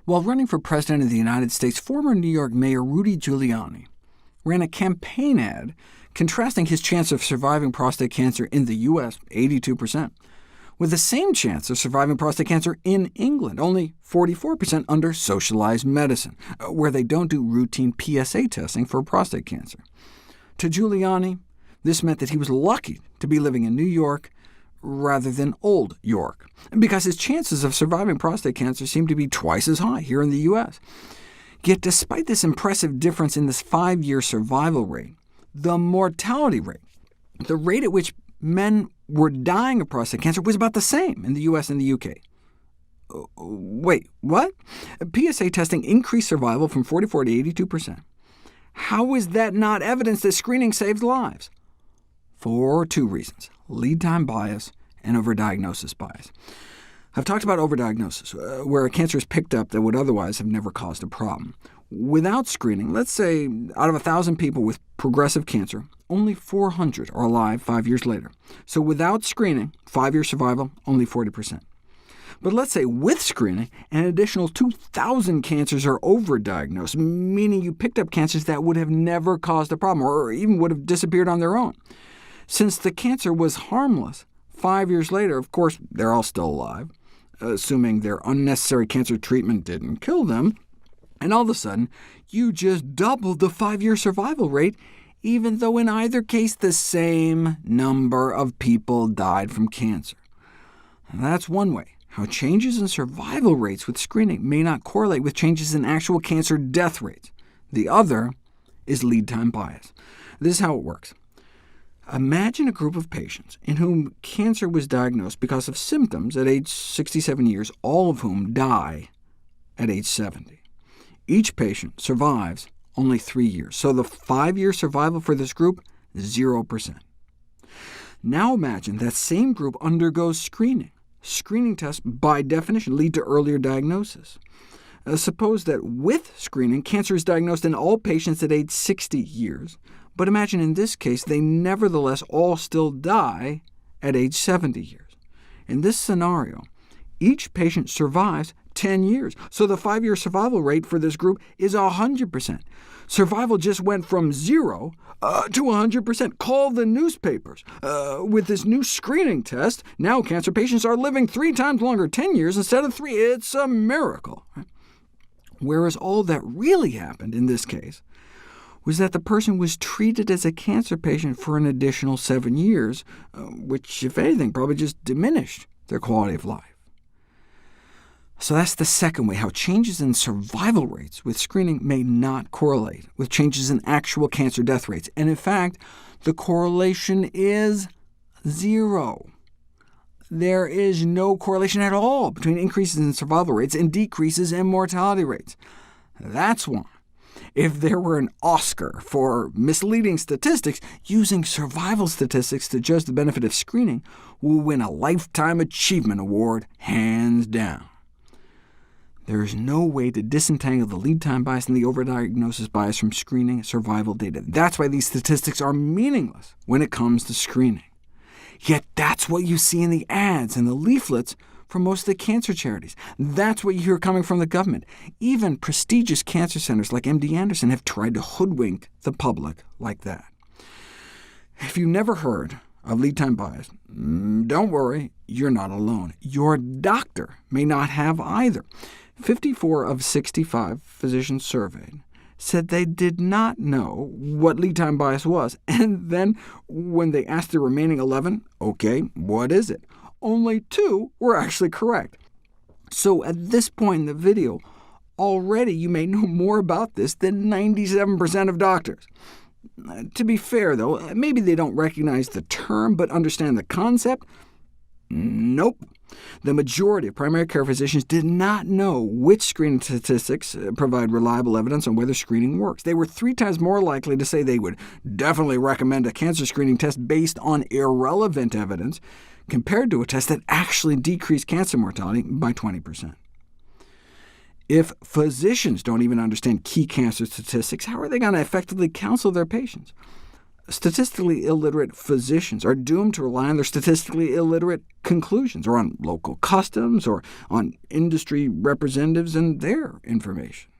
While running for president of the United States, former New York Mayor Rudy Giuliani ran a campaign ad contrasting his chance of surviving prostate cancer in the U.S., 82%, with the same chance of surviving prostate cancer in England, only 44% under socialized medicine, where they don't do routine PSA testing for prostate cancer. To Giuliani, this meant that he was lucky to be living in New York rather than Old York, because his chances of surviving prostate cancer seemed to be twice as high here in the U.S. Yet despite this impressive difference in this 5-year survival rate, the mortality rate, the rate at which men were dying of prostate cancer, was about the same in the U.S. and the U.K. Wait, what? PSA testing increased survival from 44 to 82%. How is that not evidence that screening saves lives? For two reasons: lead time bias and overdiagnosis bias. I've talked about overdiagnosis, where a cancer is picked up that would otherwise have never caused a problem. Without screening, let's say out of 1,000 people with progressive cancer, only 400 are alive 5 years later. So without screening, 5-year survival, only 40%. But let's say with screening, an additional 2,000 cancers are overdiagnosed, meaning you picked up cancers that would have never caused a problem, or even would have disappeared on their own. Since the cancer was harmless, 5 years later, of course, they're all still alive, assuming their unnecessary cancer treatment didn't kill them, and all of a sudden, you just doubled the 5-year survival rate, even though in either case the same number of people died from cancer. And that's one way how changes in survival rates with screening may not correlate with changes in actual cancer death rates. The other is lead time bias. This is how it works. Imagine a group of patients in whom cancer was diagnosed because of symptoms at age 67 years, all of whom die at age 70. Each patient survives only 3 years, so the 5-year survival for this group, 0%. Now imagine that same group undergoes screening. Screening tests, by definition, lead to earlier diagnosis. Suppose that with screening, cancer is diagnosed in all patients at age 60 years, but imagine in this case they nevertheless all still die at age 70 years. In this scenario, each patient survives 10 years, so the 5-year survival rate for this group is 100%. Survival just went from 0 to 100%. Call the newspapers. With this new screening test, now cancer patients are living 3 times longer, 10 years instead of 3. It's a miracle. Whereas all that really happened in this case was that the person was treated as a cancer patient for an additional 7 years, which, if anything, probably just diminished their quality of life. So that's the second way how changes in survival rates with screening may not correlate with changes in actual cancer death rates. And in fact, the correlation is 0. There is no correlation at all between increases in survival rates and decreases in mortality rates. That's why, if there were an Oscar for misleading statistics, using survival statistics to judge the benefit of screening will win a Lifetime Achievement Award, hands down. There is no way to disentangle the lead time bias and the overdiagnosis bias from screening survival data. That's why these statistics are meaningless when it comes to screening. Yet that's what you see in the ads and the leaflets for most of the cancer charities. That's what you hear coming from the government. Even prestigious cancer centers like MD Anderson have tried to hoodwink the public like that. If you've never heard of lead time bias, don't worry, you're not alone. Your doctor may not have either. 54 of 65 physicians surveyed said they did not know what lead time bias was, and then when they asked the remaining 11, OK, what is it? Only 2 were actually correct. So at this point in the video, already you may know more about this than 97% of doctors. To be fair, though, maybe they don't recognize the term but understand the concept. Nope. The majority of primary care physicians did not know which screening statistics provide reliable evidence on whether screening works. They were 3 times more likely to say they would definitely recommend a cancer screening test based on irrelevant evidence, compared to a test that actually decreased cancer mortality by 20%. If physicians don't even understand key cancer statistics, how are they going to effectively counsel their patients? statistically illiterate physicians are doomed to rely on their statistically illiterate conclusions, or on local customs, or on industry representatives and their information.